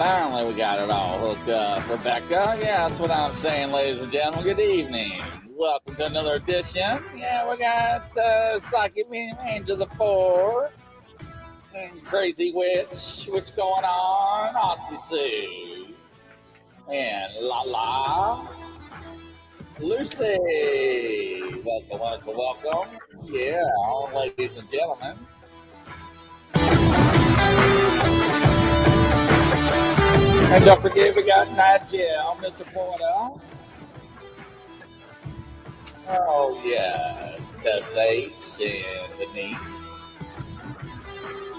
Finally, we got it all hooked up. Rebecca, yeah, that's what I'm saying, ladies and gentlemen. Good evening. Welcome to another edition. Yeah, we got Psychic Medium Angel the Four and Crazy Witch. What's going on? Aussie Sue. And La Lucy. Welcome. Yeah, ladies and gentlemen. And don't forget, we got Nigel, Mr. Porter. Oh, yes, SH and Denise.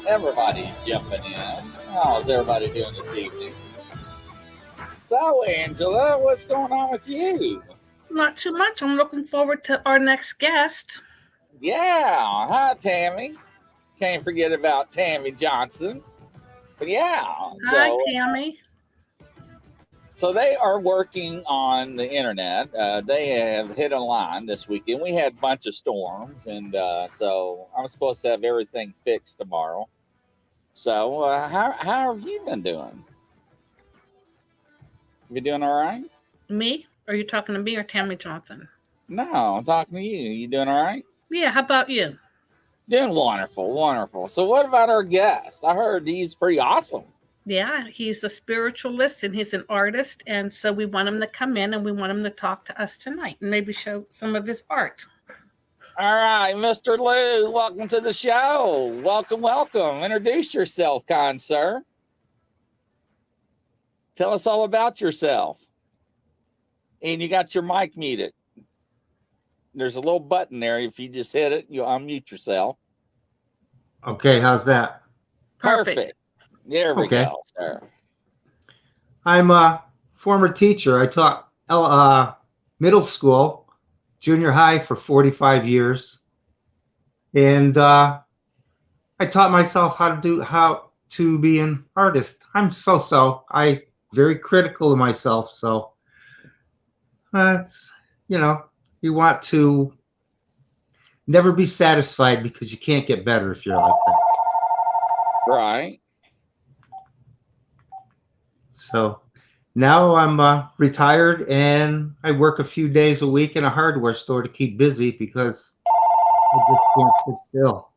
Everybody's jumping in. How's everybody doing this evening? So, Angela, what's going on with you? Not too much. I'm looking forward to our next guest. Yeah, hi, Tammy. Can't forget about Tammy Johnson. But yeah. Hi, Tammy. So they are working on the internet. They have hit a line this weekend. We had a bunch of storms, and so I'm supposed to have everything fixed tomorrow. So how have you been doing? You doing all right? Me? Are you talking to me or Tammy Johnson? No, I'm talking to you. You doing all right? Yeah, how about you? Doing wonderful. So what about our guest? I heard he's pretty awesome. Yeah, he's a spiritualist and he's an artist. And so we want him to come in and we want him to talk to us tonight and maybe show some of his art. All right, Mr. Lou, welcome to the show. Welcome. Introduce yourself, kind sir. Tell us all about yourself. And you got your mic muted. There's a little button there. If you just hit it, you unmute yourself. Okay, how's that? Perfect. There we go, sir. I'm a former teacher. I taught middle school, junior high for 45 years. And I taught myself how to be an artist. I'm I very critical of myself. So it's, you want to never be satisfied because you can't get better if you're like that. Right. So now I'm retired and I work a few days a week in a hardware store to keep busy because I just can't sit still.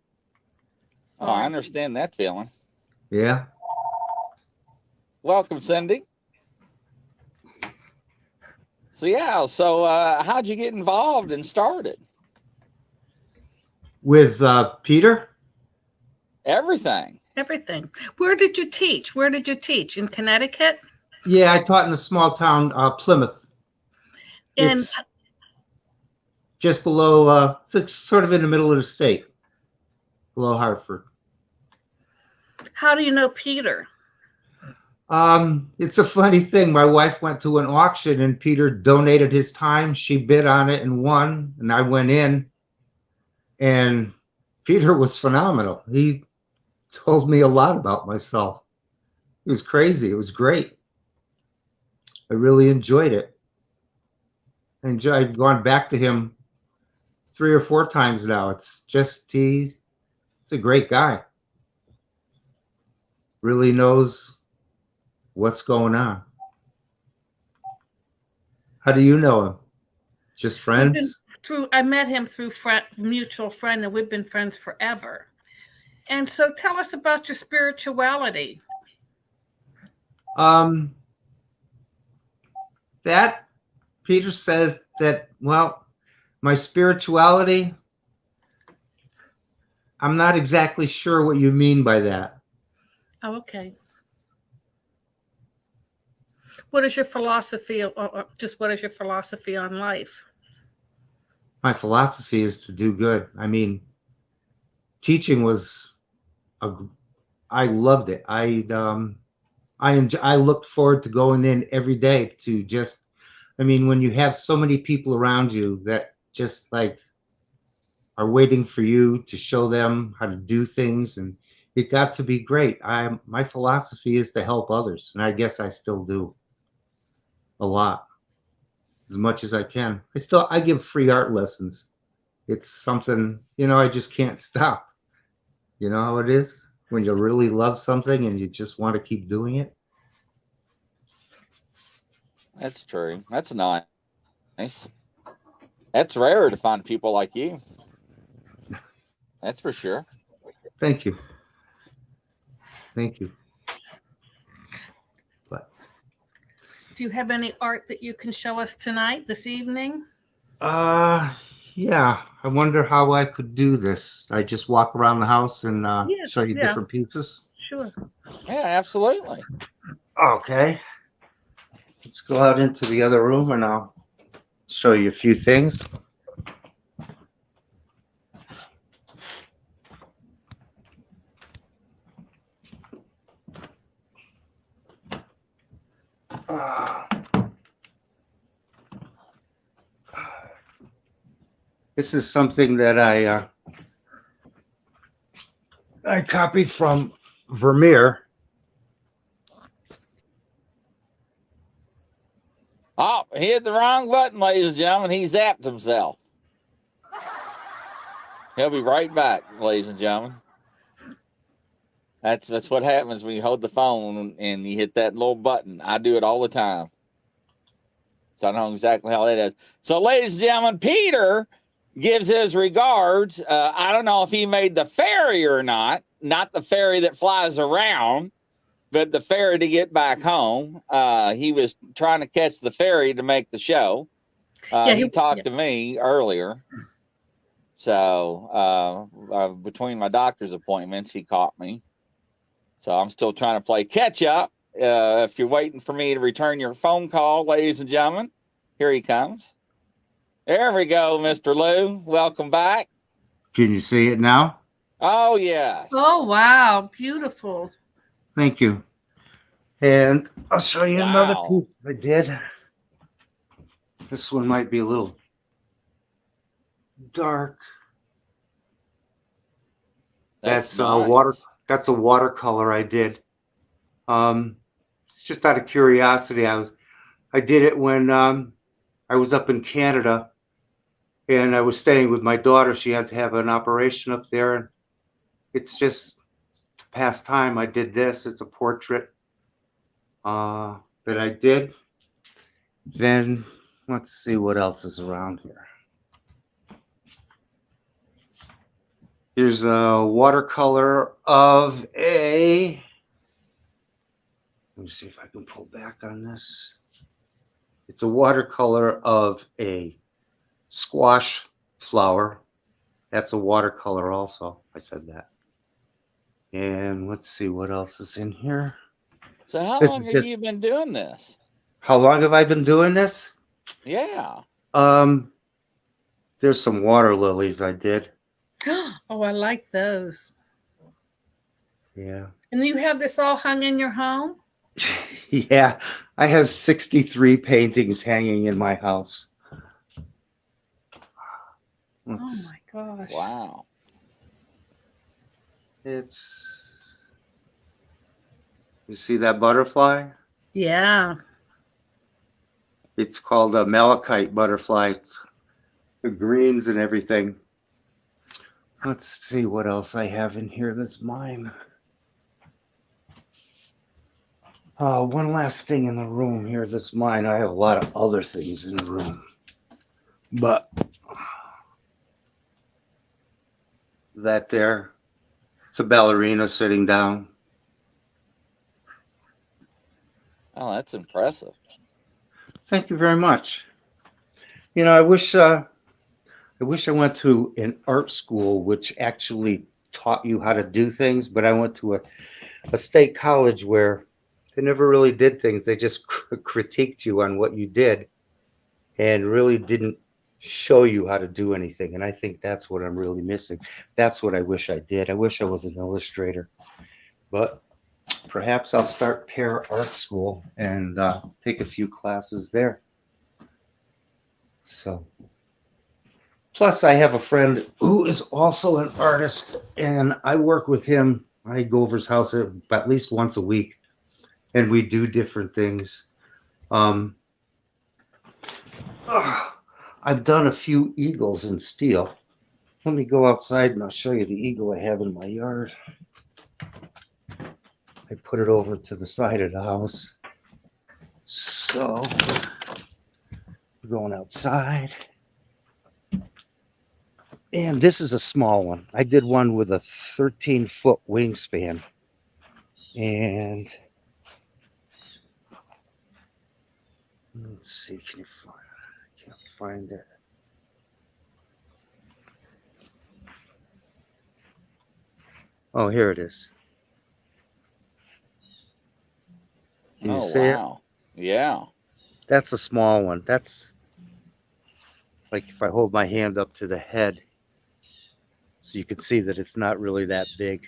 Oh, I understand that feeling. Yeah. Welcome, Cindy. So how'd you get involved and started? With Peter? Everything. Where did you teach? In Connecticut? Yeah, I taught in a small town, Plymouth. And it's just below, it's sort of in the middle of the state, below Hartford. How do you know Peter? It's a funny thing. My wife went to an auction and Peter donated his time. She bid on it and won, and I went in, and Peter was phenomenal. He told me a lot about myself. It was crazy. It was great. I really enjoyed it. I've gone back to him 3 or 4 times now. It's just he's a great guy. Really knows what's going on. How do you know him? Just friends? I met him through mutual friend, and we've been friends forever. And so tell us about your spirituality. That Peter says that, well, my spirituality, I'm not exactly sure what you mean by that. Oh, okay. What is your philosophy, or just what is your philosophy on life? My philosophy is to do good. I mean, teaching was I loved it. I looked forward to going in every day to just, when you have so many people around you that just like are waiting for you to show them how to do things, and it got to be great. My philosophy is to help others, and I guess I still do a lot, as much as I can. I give free art lessons. It's something, I just can't stop. You know how it is when you really love something and you just want to keep doing it? That's true. That's nice. That's rare to find people like you. That's for sure. Thank you. Thank you. But Do you have any art that you can show us tonight, this evening? yeah, I wonder how I could do this. I just walk around the house and show you Yeah, different pieces. sure. Yeah, absolutely. Okay. Let's go out into the other room and I'll show you a few things. This is something that I copied from Vermeer. Oh, he hit the wrong button, ladies and gentlemen. He zapped himself. He'll be right back, ladies and gentlemen. That's what happens when you hold the phone and you hit that little button. I do it all the time. So I know exactly how that is. So, ladies and gentlemen, Peter gives his regards. I don't know if he made the ferry or not the ferry that flies around, but the ferry to get back home. He was trying to catch the ferry to make the show. He talked to me earlier. So between my doctor's appointments, he caught me. So I'm still trying to play catch up. If you're waiting for me to return your phone call, ladies and gentlemen, here he comes. There we go, Mr. Lou. Welcome back. Can you see it now? Oh, yes. Oh, wow. Beautiful. Thank you. And I'll show you another piece I did. This one might be a little dark. That's nice. That's a watercolor I did. It's just out of curiosity. I did it when I was up in Canada, and I was staying with my daughter. She had to have an operation up there, and it's just to pass time. I did this. It's a portrait that I did. Then let's see what else is around here. Here's a watercolor of a, let me see if I can pull back on this. It's a watercolor of a squash flower. That's a watercolor also. I said that. And let's see what else is in here. So how long have you been doing this? How long have I been doing this? Yeah. There's some water lilies I did. Oh, I like those. Yeah. And you have this all hung in your home? Yeah, I have 63 paintings hanging in my house. Oh my gosh. Wow. You see that butterfly? Yeah. It's called a malachite butterfly. It's the greens and everything. Let's see what else I have in here that's mine. One last thing in the room here that's mine. I have a lot of other things in the room. But that there, it's a ballerina sitting down. Oh, that's impressive. Thank you very much. You know, I wish I went to an art school which actually taught you how to do things, but I went to a state college where they never really did things. They just critiqued you on what you did and really didn't show you how to do anything. And I think that's what I'm really missing. That's what I wish I did. I wish I was an illustrator. But perhaps I'll start Pear Art School and take a few classes there. So, plus I have a friend who is also an artist, and I work with him. I go over his house at least once a week, and we do different things. I've done a few eagles in steel. Let me go outside and I'll show you the eagle I have in my yard. I put it over to the side of the house. So we're going outside. And this is a small one. I did one with a 13-foot wingspan. And let's see, can you find it? I can't find it. Oh, here it is. Can you see wow. it? Yeah. That's a small one. That's like if I hold my hand up to the head, so you can see that it's not really that big.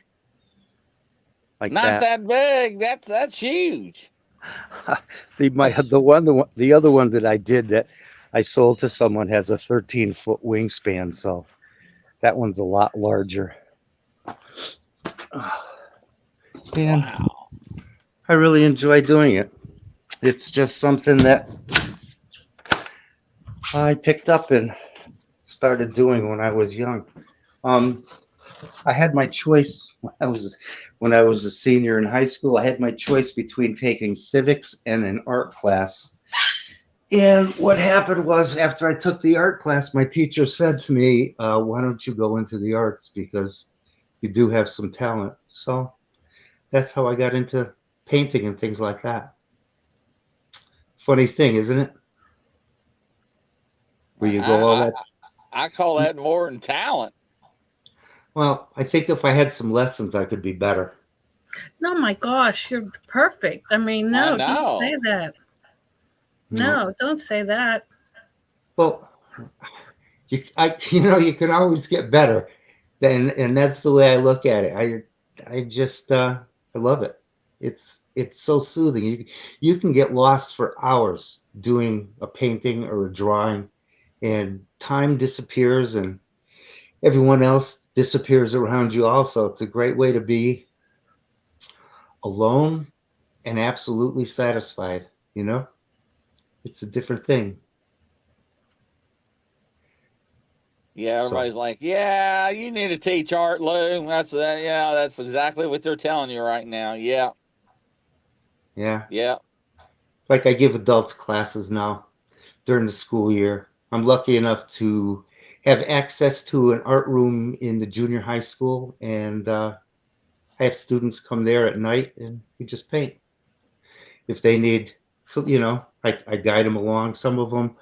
Like Not that. that big. That's huge. The other one that I did that I sold to someone has a 13-foot wingspan, so that one's a lot larger. And Wow. I really enjoy doing it. It's just something that I picked up and started doing when I was young. I had my choice when I was a senior in high school. I had my choice between taking civics and an art class. And what happened was, after I took the art class, my teacher said to me, "Why don't you go into the arts, because you do have some talent." So that's how I got into painting and things like that. Funny thing, isn't it? Where you go all I, that. I call that more than talent. Well, I think if I had some lessons, I could be better. No, my gosh, you're perfect. I mean, I no, don't say know. that. No, don't say that. Well, you can always get better. And that's the way I look at it. I just I love it. It's so soothing. You can get lost for hours doing a painting or a drawing, and time disappears and everyone else disappears around you also. It's a great way to be alone and absolutely satisfied, you know? It's a different thing. Yeah, So, everybody's like, "Yeah, you need to teach art, Lou." That's exactly what they're telling you right now. Yeah, yeah. yeah. Like I give adults classes now during the school year. I'm lucky enough to have access to an art room in the junior high school, and I have students come there at night and we just paint. If they need, so I guide them along. Some of them,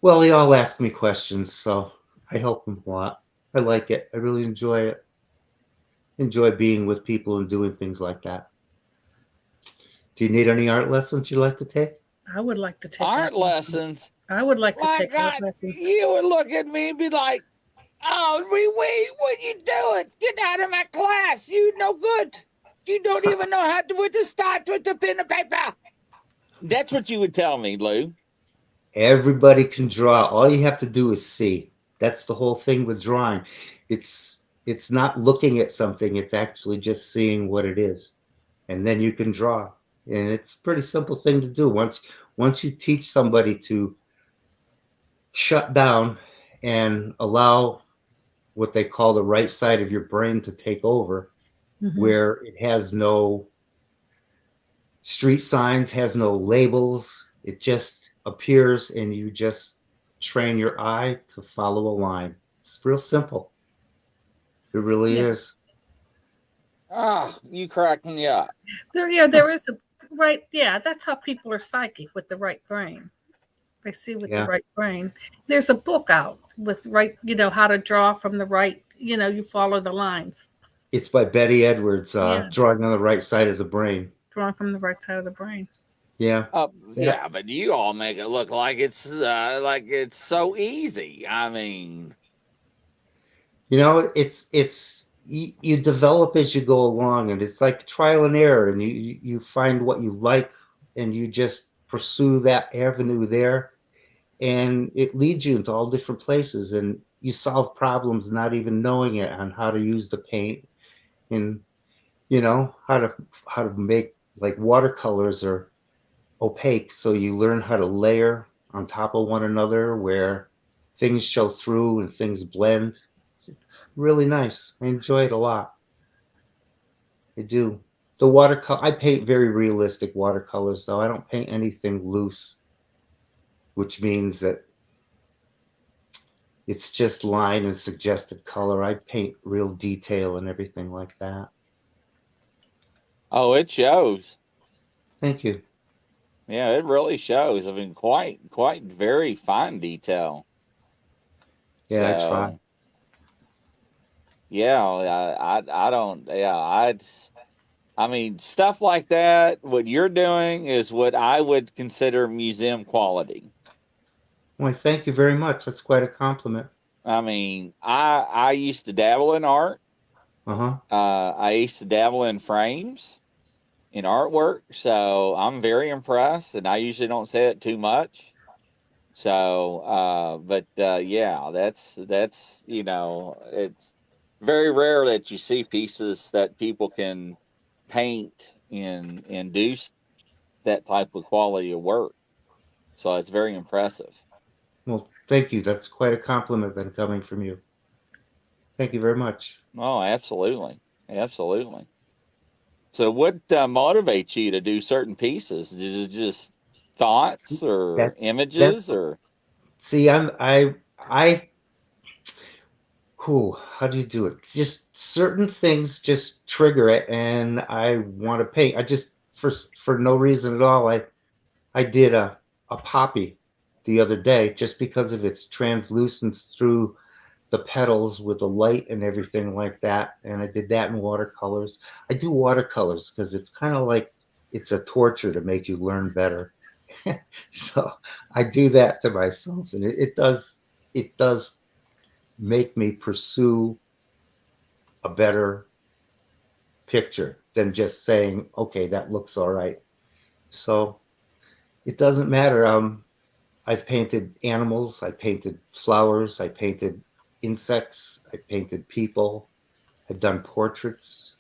well, they all ask me questions, so I help them a lot. I like it. I really enjoy it. Enjoy being with people and doing things like that. Do you need any art lessons you'd like to take? I would like to take Art art lessons. lessons. I would like to My take art God, lessons. you would look at me and be like, "Oh, what you doing? Get out of my class. You no good. You don't even know how to start with the pen and paper." That's what you would tell me, Lou. Everybody can draw. All you have to do is see. That's the whole thing with drawing. It's not looking at something, it's actually just seeing what it is. And then you can draw. And it's a pretty simple thing to do. Once you teach somebody to shut down and allow what they call the right side of your brain to take over, Mhm. where it has no street signs, has no labels, it just appears and you just train your eye to follow a line. It's real simple. It really Yeah. is. Ah, you cracked me up. There is a right. Yeah, that's how people are psychic with the right brain. They see with the Yeah. right brain. There's a book out with right, how to draw from the right, you follow the lines. It's by Betty Edwards, Yeah, Drawing on the Right Side of the Brain. drawing from the right side of the brain. Yeah. Yeah. Yeah, but you all make it look like it's so easy. I mean, It's you develop as you go along, and it's like trial and error, and you find what you like, and you just pursue that avenue there, and it leads you into all different places, and you solve problems not even knowing it on how to use the paint, and how to make, like, watercolors are opaque, so you learn how to layer on top of one another where things show through and things blend. It's really nice. I enjoy it a lot. I do. the watercolor, I paint very realistic watercolors, though. I don't paint anything loose, which means that it's just line and suggested color. I paint real detail and everything like that. Oh, it shows. Thank you. Yeah, it really shows. I mean, quite very fine detail. Yeah, I try. So, yeah, I don't, yeah, I mean, stuff like that, what you're doing is what I would consider museum quality. Well, thank you very much. That's quite a compliment. I mean, I used to dabble in art. Uh-huh. I used to dabble in frames, in artwork, so I'm very impressed, and I usually don't say it too much. So, yeah, that's it's very rare that you see pieces that people can paint and do that type of quality of work. So it's very impressive. Well, thank you. That's quite a compliment then coming from you. Thank you very much. Oh, absolutely, absolutely. So, what motivates you to do certain pieces? Is it just thoughts or That images that's or? see, I who how do you do it? Just certain things just trigger it, and I want to paint. I just for no reason at all. I did a poppy the other day just because of its translucence through the petals with the light and everything like that. And I did that in watercolors. I do watercolors because it's kind of like it's a torture to make you learn better. So I do that to myself, and it does make me pursue a better picture than just saying, okay, that looks all right. So it doesn't matter. I've painted animals, I painted flowers, I painted insects, I painted people, I've done portraits.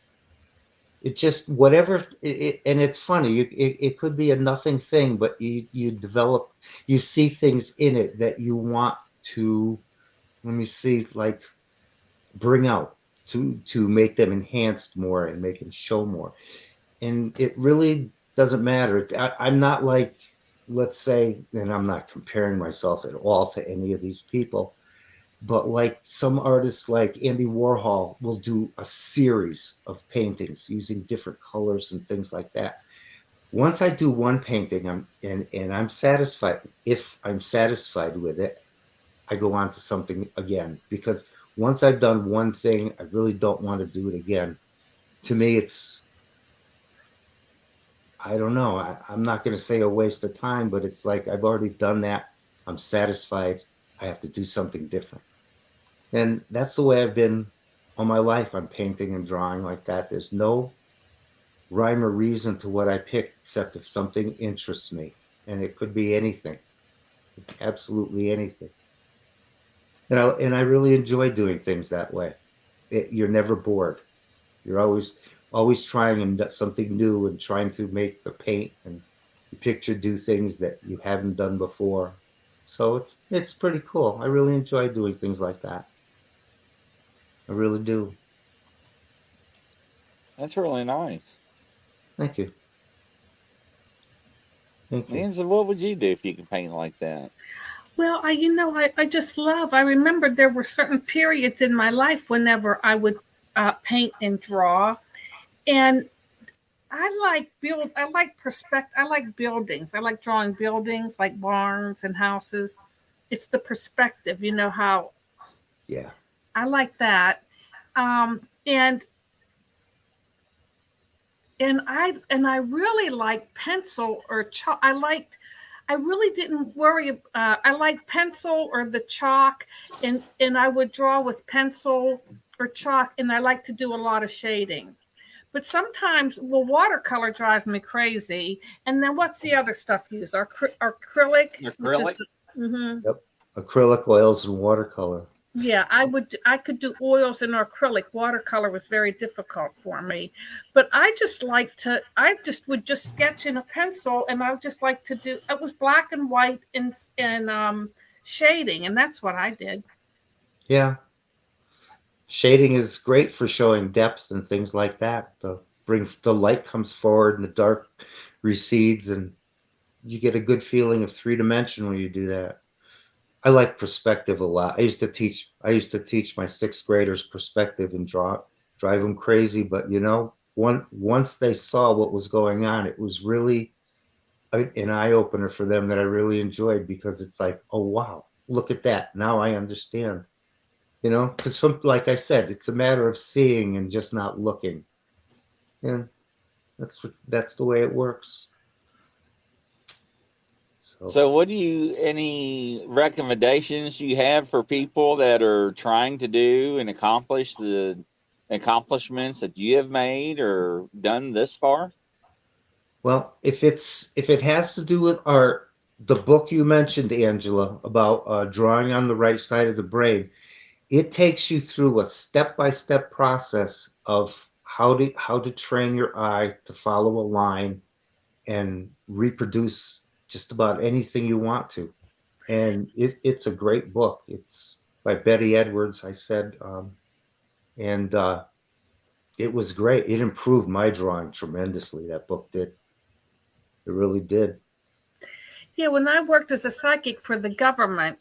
It just whatever, and it's funny. It could be a nothing thing, but you develop, you see things in it that you want to. Let me see, like bring out to make them enhanced more and make them show more. And it really doesn't matter. I'm not like, let's say, and I'm not comparing myself at all to any of these people, but like some artists like Andy Warhol will do a series of paintings using different colors and things like that. Once I do one painting, and I'm satisfied. If I'm satisfied with it, I go on to something again, because once I've done one thing, I really don't want to do it again. To me, it's, I don't know. I'm not going to say a waste of time, but it's like I've already done that. I'm satisfied. I have to do something different. And that's the way I've been all my life. I'm painting and drawing like that. There's no rhyme or reason to what I pick except if something interests me. And it could be anything, absolutely anything. And I really enjoy doing things that way. You're never bored. You're always trying and something new and trying to make the paint and the picture do things that you haven't done before. So it's pretty cool. I really enjoy doing things like that. I really do. That's really nice. Thank you. Thank you. And so, what would you do if you could paint like that? Well, I just love. I remember there were certain periods in my life whenever I would paint and draw, and I like perspective. I like buildings. I like drawing buildings, like barns and houses. It's the perspective, how Yeah. I like that. And I really like pencil or chalk. I really didn't worry. I like pencil or the chalk, and I would draw with pencil or chalk, and I like to do a lot of shading. But sometimes, well, watercolor drives me crazy. And then what's the other stuff used? Acrylic, which is, Acrylic? Yep. Acrylic, oils, and watercolor. yeah, I could do oils and acrylic. Watercolor was very difficult for me. But I just would just sketch in a pencil, and I would just like to do, it was black and white and shading, and that's what I did. Yeah. Shading is great for showing depth and things like that. The the light comes forward and the dark recedes, and you get a good feeling of 3 dimension when you do that. I like perspective a lot. I used to teach my sixth graders perspective and drive them crazy. But once they saw what was going on, it was really an eye opener for them that I really enjoyed, because it's like, oh wow, look at that. Now I understand. Because like I said, it's a matter of seeing and just not looking, and that's the way it works. So any recommendations you have for people that are trying to do and accomplish the accomplishments that you have made or done this far? Well, if it has to do with art, the book you mentioned, Angela, about drawing on the right side of the brain, it takes you through a step-by-step process of how to train your eye to follow a line and reproduce just about anything you want to. And it's a great book. It's by Betty Edwards, I said, and it was great. It improved my drawing tremendously. That book did. It really did. Yeah, when I worked as a psychic for the government,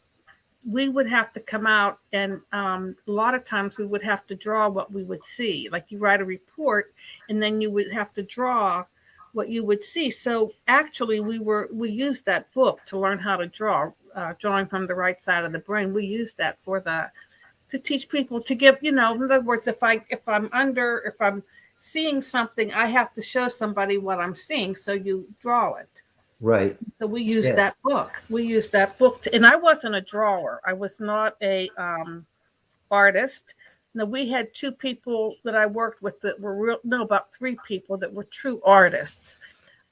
we would have to come out, and a lot of times we would have to draw what we would see. Like, you write a report, and then you would have to draw what you would see. So actually, we used that book to learn how to draw, drawing from the right side of the brain. We used that to teach people, to give, in other words, if I'm seeing something, I have to show somebody what I'm seeing, so you draw it. Right. So we used that book. And I wasn't a drawer. I was not a artist. No, we had 2 people that I worked with that were about 3 people that were true artists.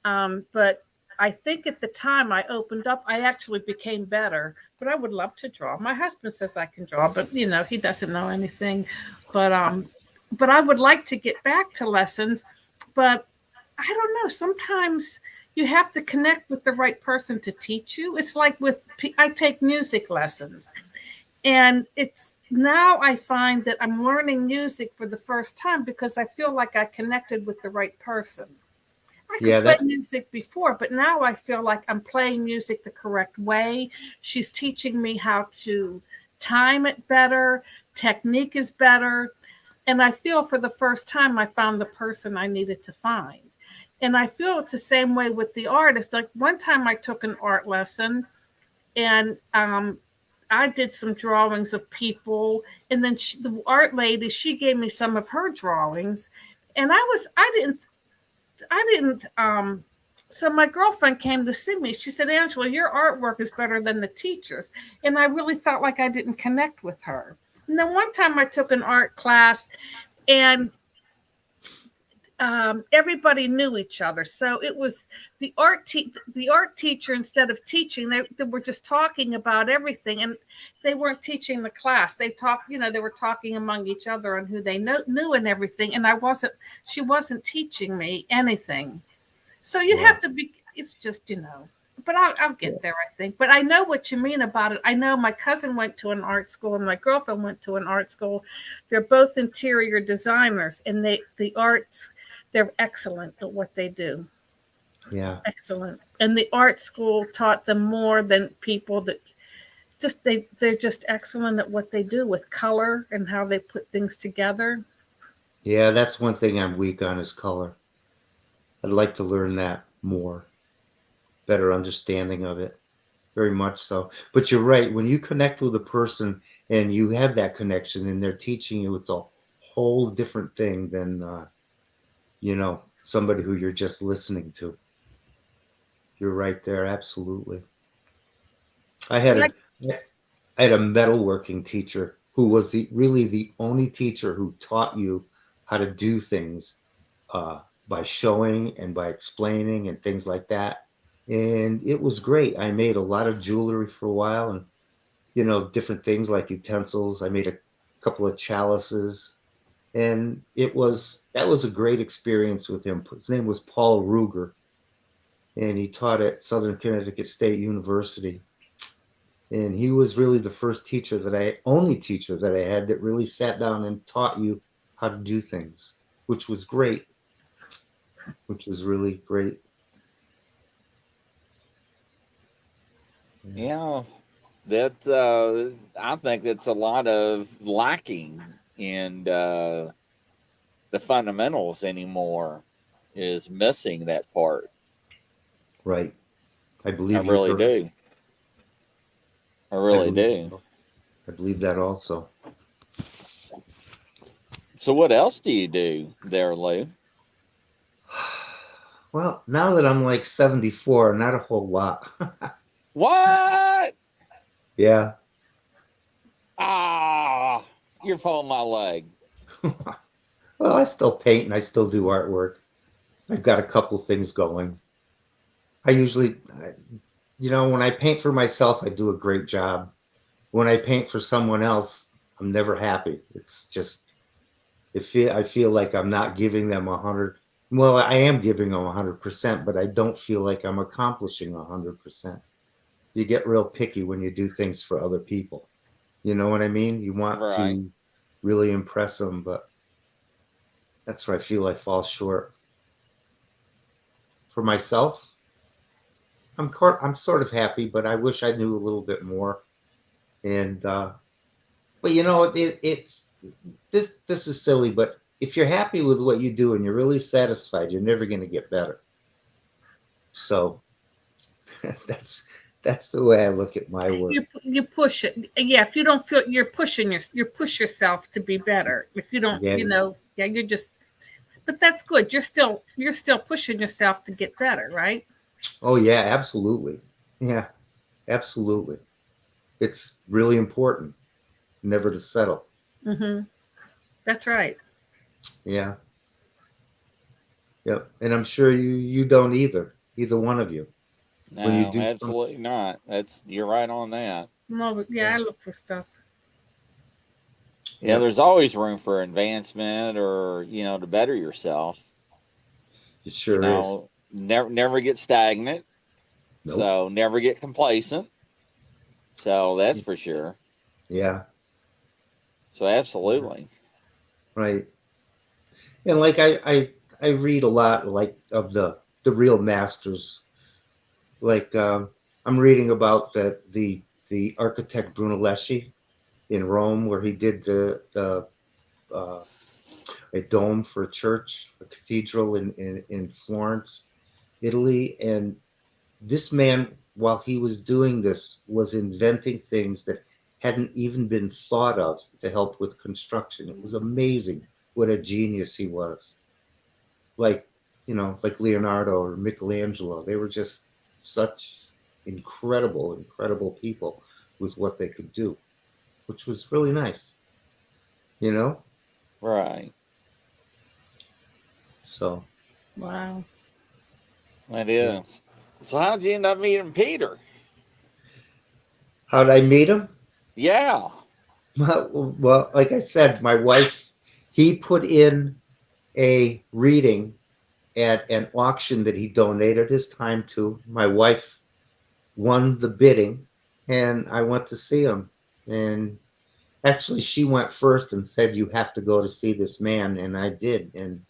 But I think at the time I opened up, I actually became better. But I would love to draw. My husband says I can draw, but he doesn't know anything. But I would like to get back to lessons. But I don't know. Sometimes you have to connect with the right person to teach you. It's like I take music lessons, and now I find that I'm learning music for the first time because I feel like I connected with the right person. I could play music before, but now I feel like I'm playing music the correct way. She's teaching me how to time it better. Technique is better. And I feel for the first time I found the person I needed to find. And I feel it's the same way with the artist. Like, one time I took an art lesson, and I did some drawings of people. And then the art lady, she gave me some of her drawings. And I didn't. So my girlfriend came to see me. She said, Angela, your artwork is better than the teacher's. And I really felt like I didn't connect with her. And then one time I took an art class, and everybody knew each other. So it was the art teacher, instead of teaching, they were just talking about everything, and they weren't teaching the class. They talked, they were talking among each other on who they knew and everything. And she wasn't teaching me anything. So you have to be, it's just, but I'll get there, I think. But I know what you mean about it. I know my cousin went to an art school, and my girlfriend went to an art school. They're both interior designers, and they're excellent at what they do. Yeah. Excellent. And the art school taught them more than people that they're just excellent at what they do with color and how they put things together. Yeah, that's one thing I'm weak on, is color. I'd like to learn that more. Better understanding of it. Very much so. But you're right. When you connect with a person and you have that connection and they're teaching you, it's a whole different thing than somebody who you're just listening to. You're right there, absolutely. I had a metalworking teacher who was really the only teacher who taught you how to do things by showing and by explaining and things like that. And it was great. I made a lot of jewelry for a while, and different things like utensils. I made a couple of chalices. And that was a great experience with him. His name was Paul Ruger, and he taught at Southern Connecticut State University. And he was really the only teacher that I had that really sat down and taught you how to do things, which was great. which was really great. Yeah, that I think that's a lot of lacking in the fundamentals anymore. Is missing that part. Right. I I believe you're really correct. do. I I really believe do. I believe that also. So what else do you do there, Lou? Well, now that I'm like 74, not a whole lot. What? Yeah. Ah, you're pulling my leg. Well, I still paint and I still do artwork. I've got a couple things going. I usually, when I paint for myself, I do a great job. When I paint for someone else, I'm never happy. It's just, I feel like I'm not giving them 100. Well, I am giving them 100%, but I don't feel like I'm accomplishing 100%. You get real picky when you do things for other people. You know what I mean? You want Right. to really impress them, but that's where I feel I fall short. For myself, I'm sort of happy, but I wish I knew a little bit more. And but it's this is silly, but if you're happy with what you do and you're really satisfied, you're never going to get better. So that's that's the way I look at my work. You push it. Yeah, if you don't feel you push yourself to be better. If you don't, Yeah. yeah, you're just. But that's good. You're still pushing yourself to get better, right? Oh yeah, absolutely. Yeah, absolutely. It's really important never to settle. Mm-hmm. That's right. Yeah. Yep. And I'm sure you don't either one of you. When you No, do something, absolutely not. That's you're right on that. No, yeah, yeah. I look for stuff. Yeah, Yep. there's always room for advancement or, to better yourself. It sure is. Never get stagnant. Nope. So never get complacent. So that's for sure. Yeah. So absolutely. Right. And like I read a lot like of the real masters. Like I'm reading about the architect Brunelleschi in Rome, where he did the a dome for a church, a cathedral in Florence, Italy. And this man, while he was doing this, was inventing things that hadn't even been thought of to help with construction. It was amazing what a genius he was. Like, like Leonardo or Michelangelo. They were just such incredible people with what they could do, which was really nice, you know? Right. So, Wow. That yeah. is. So how'd you end up meeting Peter? How did I meet him? Yeah. Well, like I said, my wife, he put in a reading at an auction that he donated his time to. My wife won the bidding, and I went to see him. And actually, she went first and said, "You have to go to see this man," and I did, and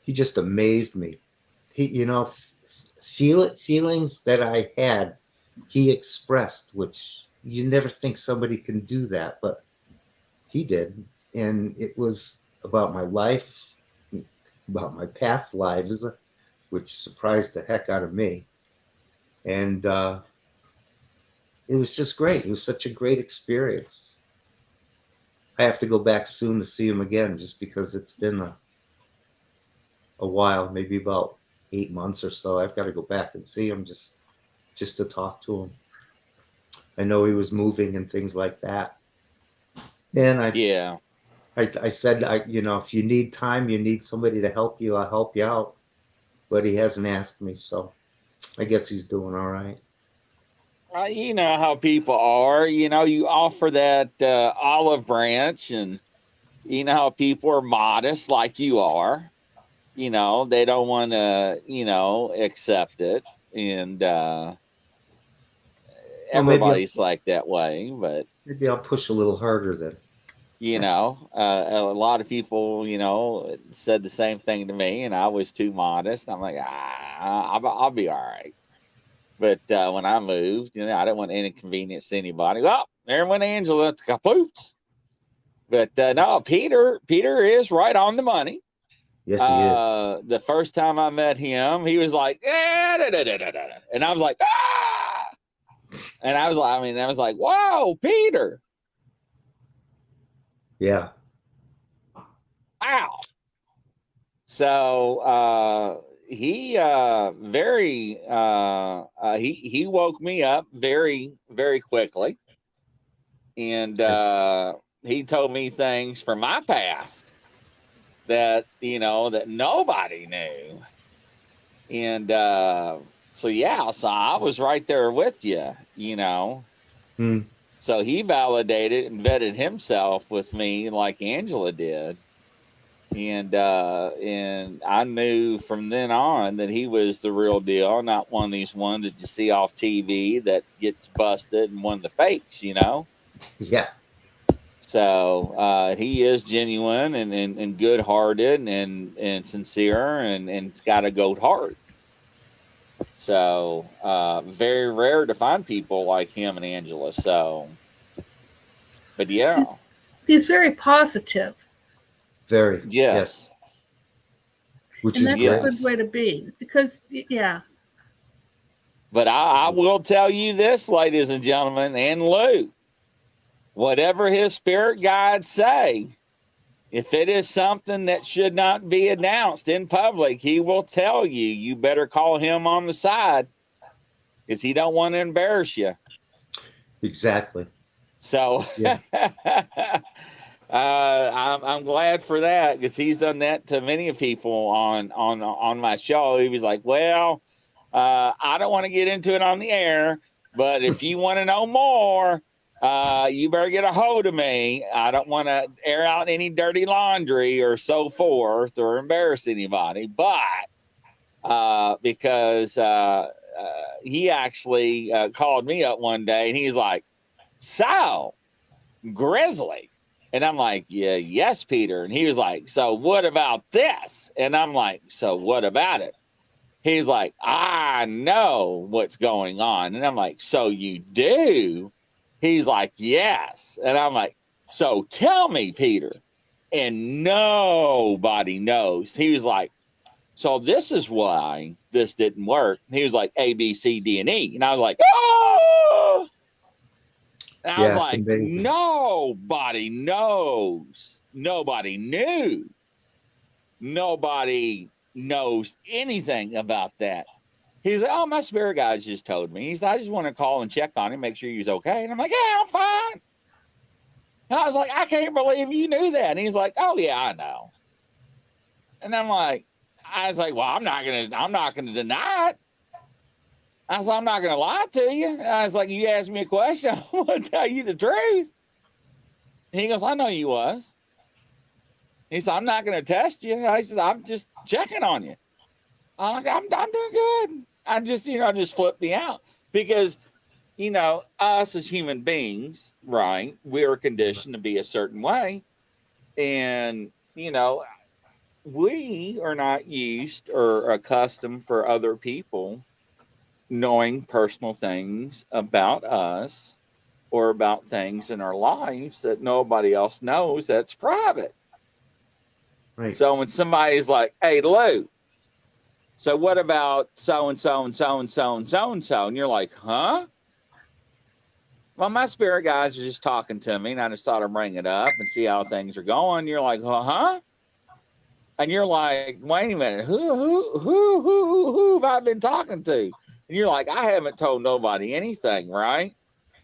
he just amazed me. He, feelings that I had, he expressed, which you never think somebody can do that, but he did, and it was about my life, about my past lives, which surprised the heck out of me, and it was just great. It was such a great experience. I have to go back soon to see him again, just because it's been a while, maybe about 8 months or so. I've got to go back and see him just to talk to him. I know he was moving and things like that. And Yeah. I said, if you need time, you need somebody to help you, I'll help you out. But he hasn't asked me, so I guess he's doing all right. You know how people are. You offer that olive branch, and you know how people are modest, like you are. They don't want to, accept it. And Well, everybody's like that way. But maybe I'll push a little harder then. A lot of people, said the same thing to me, and I was too modest. I'm like, I'll be all right. But when I moved, I didn't want to inconvenience anybody. Well, there went Angela, kapoots. But no, Peter is right on the money. Yes, he is. The first time I met him, he was like, and I was like, ah, and I was like, whoa, Peter. Yeah. Wow. So he he woke me up very, very quickly, and he told me things from my past that that nobody knew, and so I was right there with you. So he validated and vetted himself with me like Angela did. And I knew from then on that he was the real deal, not one of these ones that you see off TV that gets busted and one of the fakes, Yeah. So he is genuine and good hearted and sincere and it's got a goat heart. So very rare to find people like him and Angela. So, but yeah. He's very positive. Very. Yes. Which and is that's great. a good way to be because, yeah. But I will tell you this, ladies and gentlemen, and Lou, whatever his spirit guides say, if it is something that should not be announced in public, he will tell you, you better call him on the side because he don't want to embarrass you. Exactly. So yeah. I'm glad for that because he's done that to many people on my show. He was like, well, I don't want to get into it on the air, but if you want to know more, you better get a hold of me. I don't want to air out any dirty laundry or so forth or embarrass anybody. But because he actually called me up one day and he's like, so Grizzly. And I'm like, yeah, yes, Peter. And he was like, so what about this? And I'm like, so what about it? He's like, I know what's going on. And I'm like, so you do? He's like, yes. And I'm like, so tell me, Peter. And nobody knows. He was like, so this is why this didn't work. He was like, A, B, C, D, and E. And I was like, oh! And I was like, amazing. Nobody knows. Nobody knew. Nobody knows anything about that. He's like, oh, my spirit guys just told me. He's, I just want to call and check on him, make sure he's okay. And I'm like, yeah, I'm fine. And I was like, I can't believe you knew that. And he's like, oh yeah, I know. And I'm like, I was like, well, I'm not gonna deny it. I was like, I'm not gonna lie to you. And I was like, you asked me a question, I'm gonna tell you the truth. And he goes, I know you was. He said, I'm not gonna test you. I said, I'm just checking on you. I'm like, I'm doing good. I just, just flipped me out because, us as human beings, right? We're conditioned to be a certain way. And, we are not used or accustomed for other people knowing personal things about us or about things in our lives that nobody else knows that's private. Right. So when somebody's like, hey, Lou, so what about so-and-so and so-and-so and so-and-so? And you're like, huh? Well, my spirit guys are just talking to me and I just thought I'd bring it up and see how things are going. You're like, huh? And you're like, wait a minute, who have I been talking to? And you're like, I haven't told nobody anything, right?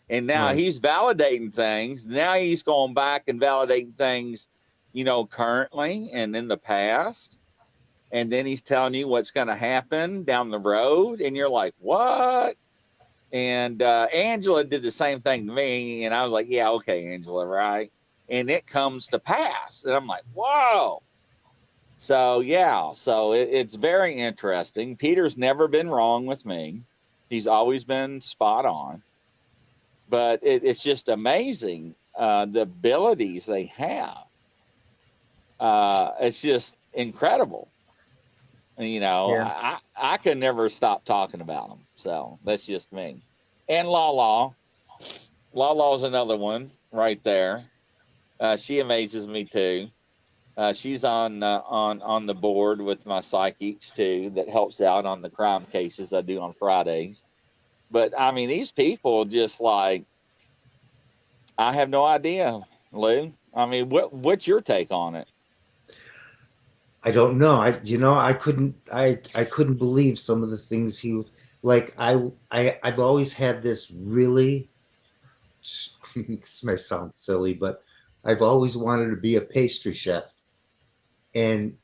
And now he's validating things. Now he's going back and validating things, currently and in the past. And then he's telling you what's going to happen down the road. And you're like, what? And Angela did the same thing to me. And I was like, yeah, okay, Angela, right? And it comes to pass. And I'm like, whoa. So, yeah, it's very interesting. Peter's never been wrong with me. He's always been spot on. But it's just amazing the abilities they have. It's just incredible. You know, Yeah. I could never stop talking about them. So that's just me. And La Law's another one right there. She amazes me too. She's on the board with my psychics too, that helps out on the crime cases I do on Fridays. But I mean, these people just like, I have no idea, Lou. I mean, what's your take on it? I don't know. I couldn't believe some of the things he was like. I've always had this really, this may sound silly, but I've always wanted to be a pastry chef. And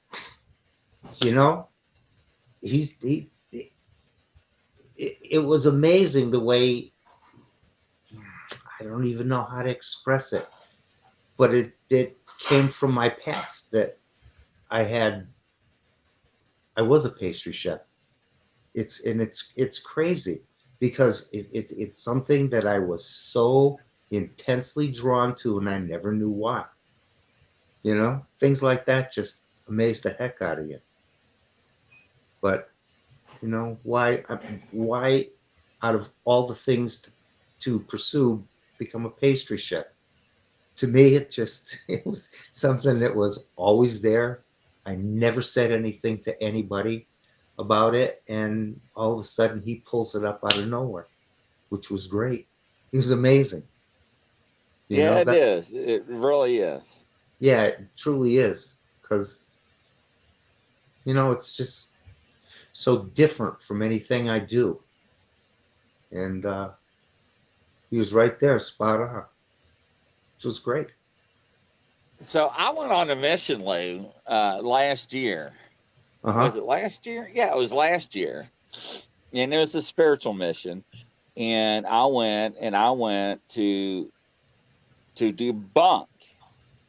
you know, it was amazing the way, I don't even know how to express it, but it came from my past that I had I was a pastry chef. It's crazy because it's something that I was so intensely drawn to, and I never knew why. Things like that just amaze the heck out of you. But why out of all the things to pursue, become a pastry chef? To me, it was something that was always there. I never said anything to anybody about it, and all of a sudden he pulls it up out of nowhere, which was great. He was amazing. Yeah, it That is. It really is. Yeah, it truly is, because it's just so different from anything I do, and he was right there, spot on. Which was great. So I went on a mission, Lou, last year. Was Uh-huh. it last year? Yeah, it was last year, and it was a spiritual mission. And I went to debunk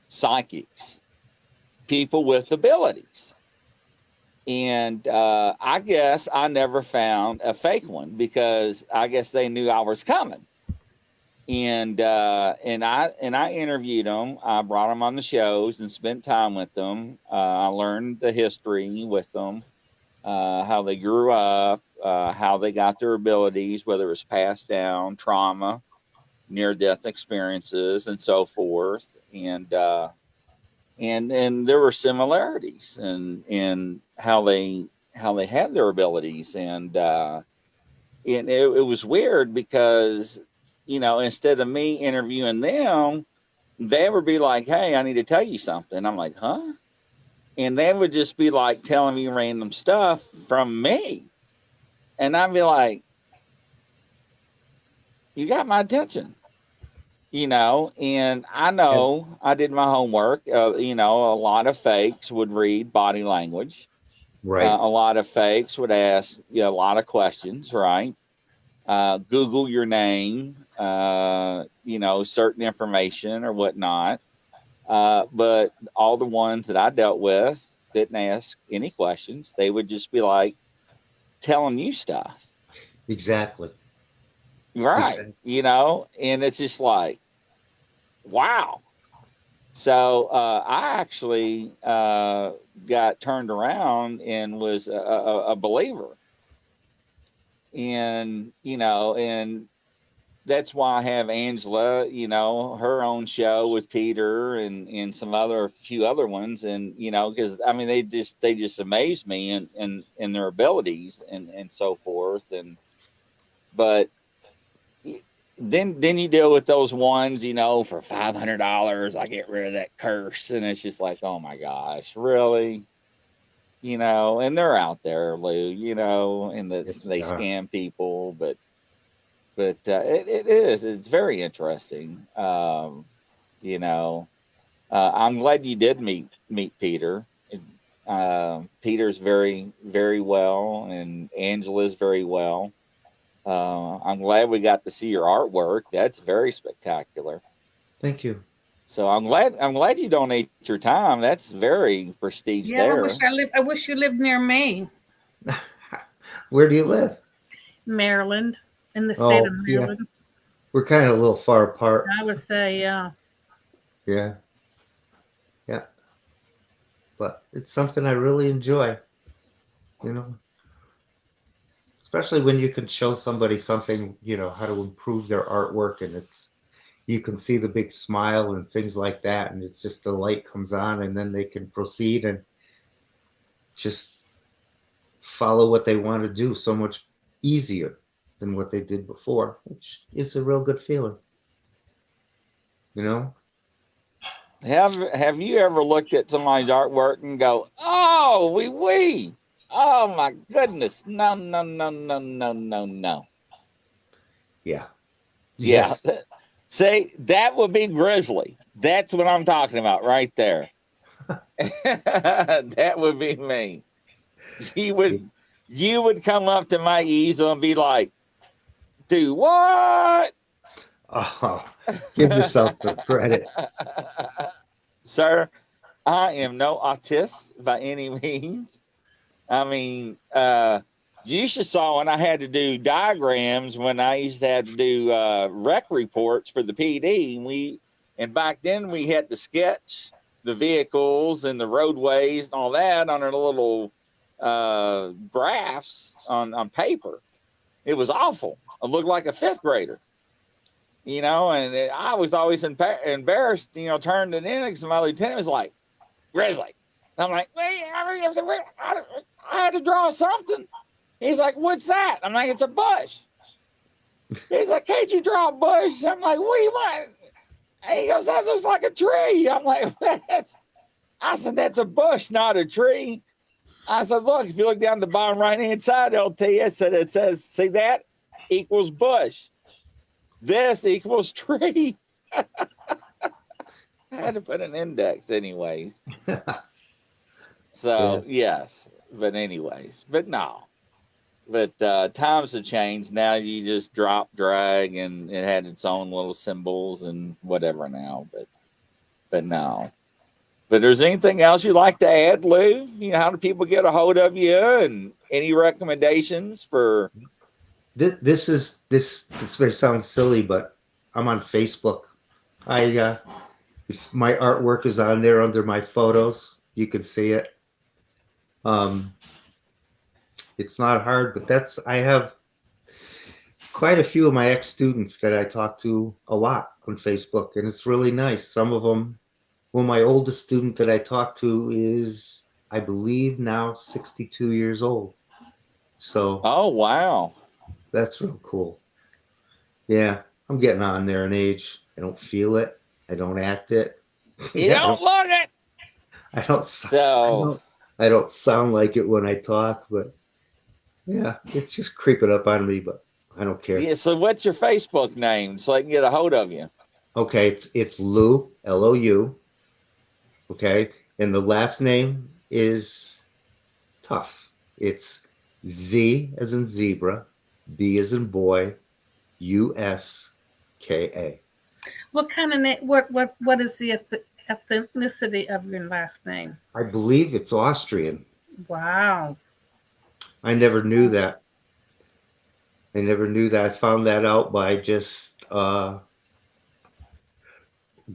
psychics, people with abilities. And I guess I never found a fake one because I guess they knew I was coming. And I interviewed them. I brought them on the shows and spent time with them. I learned the history with them, how they grew up, how they got their abilities, whether it was passed down, trauma, near death experiences, and so forth. And there were similarities in how they had their abilities. And it was weird because, instead of me interviewing them, they would be like, "Hey, I need to tell you something." I'm like, "Huh?" And they would just be like telling me random stuff from me. And I'd be like, "You got my attention." And I And know I did my homework. A lot of fakes would read body language. right. A lot of fakes would ask a lot of questions, right? Google your name, certain information or whatnot. But all the ones that I dealt with didn't ask any questions. They would just be like telling you stuff, Exactly. right? Exactly. And it's just like, wow. So I actually got turned around and was a believer, and that's why I have Angela, her own show with Peter and some other few other ones, and because I mean they just amaze me and their abilities and so forth, but then you deal with those ones, for $500, I get rid of that curse, and it's just like, oh my gosh, really. And they're out there, Lou, and Yes, they they are. scam people, but it's very interesting. You know, I'm glad you did meet Peter. Peter's very very well, and Angela's very well. I'm glad we got to see your artwork. That's very spectacular. Thank you. So I'm glad you donate your time. That's very prestige Yeah, there. I wish you lived near me, Where do you live? Maryland, in the state of Oh, yeah. Maryland. We're kind of a little far apart. I would say, yeah. Yeah. Yeah. But it's something I really enjoy, you know, especially when you can show somebody something, how to improve their artwork, and you can see the big smile and things like that, and it's just the light comes on, and then they can proceed and just follow what they want to do so much easier than what they did before, which is a real good feeling, you know? Have you ever looked at somebody's artwork and go, oh, we, oh my goodness, no, no, no, no, no, no, no. Yeah. Yeah. Yes. See, that would be Grizzly. That's what I'm talking about right there. That would be me. You would come up to my easel and be like, do what? Oh, give yourself the credit. Sir, I am no artist by any means. I mean, you should saw when I had to do diagrams when I used to have to do rec reports for the PD. And back then we had to sketch the vehicles and the roadways and all that on our little graphs on paper. It was awful. I looked like a fifth grader, and I was always embarrassed, turned it in because my lieutenant was like, Grizzly. And I'm like, I had to draw something. He's like, what's that? I'm like, it's a bush. He's like, can't you draw a bush? I'm like, what do you want? And he goes, that looks like a tree. I'm like, I said, that's a bush, not a tree. I said, look, if you look down the bottom right-hand side, it'll tell you, it says, see that? Equals bush. This equals tree. I had to put an index anyways. So, yes. But anyways. But no. But times have changed. Now you just drop, drag, and it had its own little symbols and whatever now. But no. But there's anything else you'd like to add, Lou? How do people get a hold of you, and any recommendations for? This may sound silly, but I'm on Facebook. My artwork is on there under my photos. You can see it. It's not hard, but I have quite a few of my ex-students that I talk to a lot on Facebook, and it's really nice. Some of them, well, my oldest student that I talk to is, I believe, now 62 years old. So. Oh, wow. That's real cool. Yeah, I'm getting on there in age. I don't feel it. I don't act it. You don't look it. I don't sound like it when I talk, but yeah, it's just creeping up on me, but I don't care. Yeah, so what's your Facebook name so I can get a hold of you? Okay, it's Lou, Lou. Okay, and the last name is tough. It's Z as in zebra, B as in boy, USKA. What kind of name? What is the ethnicity of your last name? I believe it's Austrian. Wow. I never knew that. I found that out by just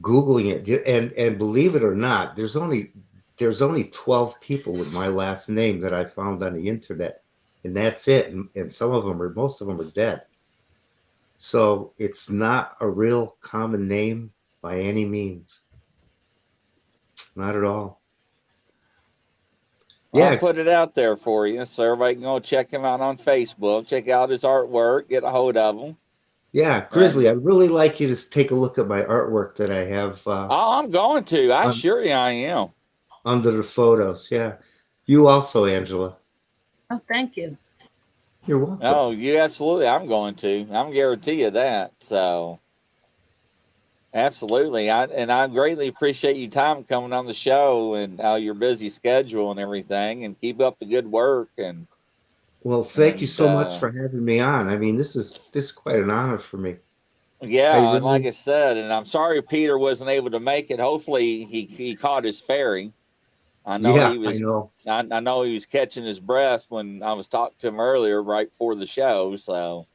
Googling it. And believe it or not, there's only 12 people with my last name that I found on the internet. And that's it. And most of them are dead. So it's not a real common name by any means. Not at all. Yeah. I'll put it out there for you so everybody can go check him out on Facebook, check out his artwork, get a hold of him. Yeah, Grizzly, I'd really like you to take a look at my artwork that I have. I'm going to. I am. Under the photos, yeah. You also, Angela. Oh, thank you. You're welcome. Oh, you absolutely. I'm going to. I'm guarantee you that. So, absolutely. I greatly appreciate your time coming on the show and your busy schedule and everything. And keep up the good work. And well, thank you so much for having me on. I mean, this is quite an honor for me. Yeah, and like I said, and I'm sorry Peter wasn't able to make it. Hopefully, he caught his ferry. I know he was. I know he was catching his breath when I was talking to him earlier, right before the show. So,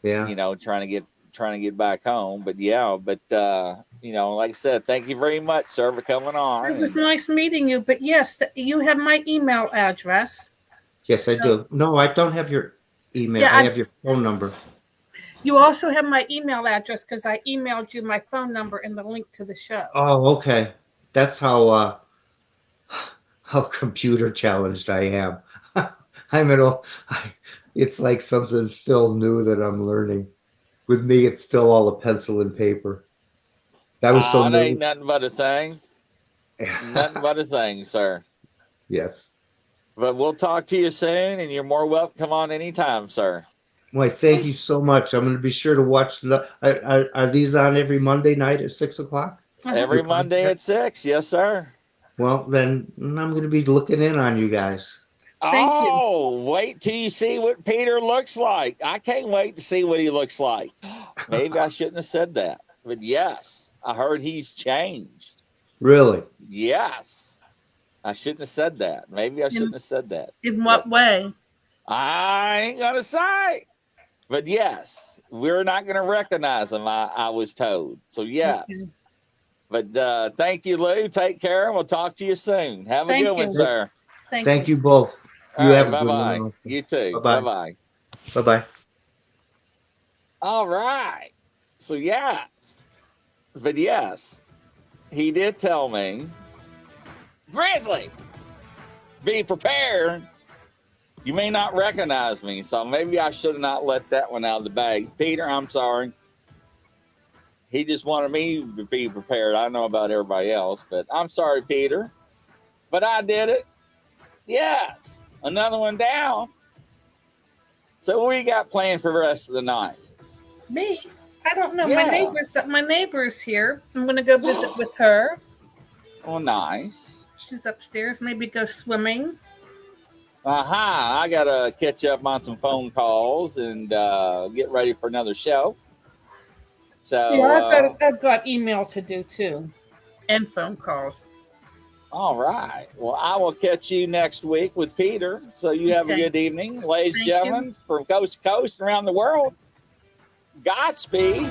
yeah, trying to trying to get back home. But yeah, but like I said, thank you very much, sir, for coming on. It was nice meeting you. But yes, you have my email address. Yes, I So- do. No, I don't have your email. Yeah, I have your phone number. You also have my email address because I emailed you my phone number and the link to the show. Oh, okay. That's how computer challenged I am. I'm at all. It's like something still new that I'm learning. With me, it's still all a pencil and paper. That was so It new. ain't nothing but a thing. Nothing but a thing, sir. Yes. But we'll talk to you soon, and you're more welcome to come on anytime, sir. Well, thank you so much. I'm going to be sure to watch. Are these on every Monday night at 6:00? Every Monday at 6. Yes, sir. Well, then I'm going to be looking in on you guys. Thank you. Wait till you see what Peter looks like. I can't wait to see what he looks like. Maybe I shouldn't have said that. But yes, I heard he's changed. Really? Yes. I shouldn't have said that. Maybe I shouldn't have said that. In what way? I ain't going to say. But yes, we're not going to recognize him, I was told. So yes. Okay. But thank you, Lou. Take care, and we'll talk to you soon. Have a good one, sir. Thank you both. You have a good one. You too. Bye-bye. Bye-bye. Bye-bye. All right. So yes. But yes, he did tell me, Grizzly, be prepared. You may not recognize me, so maybe I should have not let that one out of the bag. Peter, I'm sorry. He just wanted me to be prepared. I don't know about everybody else, but I'm sorry, Peter. But I did it. Yes. Another one down. So what do you got planned for the rest of the night? Me? I don't know. Yeah. My neighbor's here. I'm going to go visit with her. Oh, nice. She's upstairs. Maybe go swimming. I got to catch up on some phone calls and get ready for another show. So yeah, I've got email to do too, and phone calls. All right. Well, I will catch you next week with Peter. So you have a good evening, ladies and gentlemen, from coast to coast and around the world. Godspeed,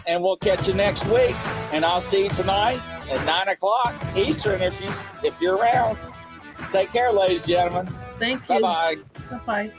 and we'll catch you next week. And I'll see you tonight at 9:00 Eastern if you're around. Take care, ladies and gentlemen. Thank you. Bye-bye. Bye-bye.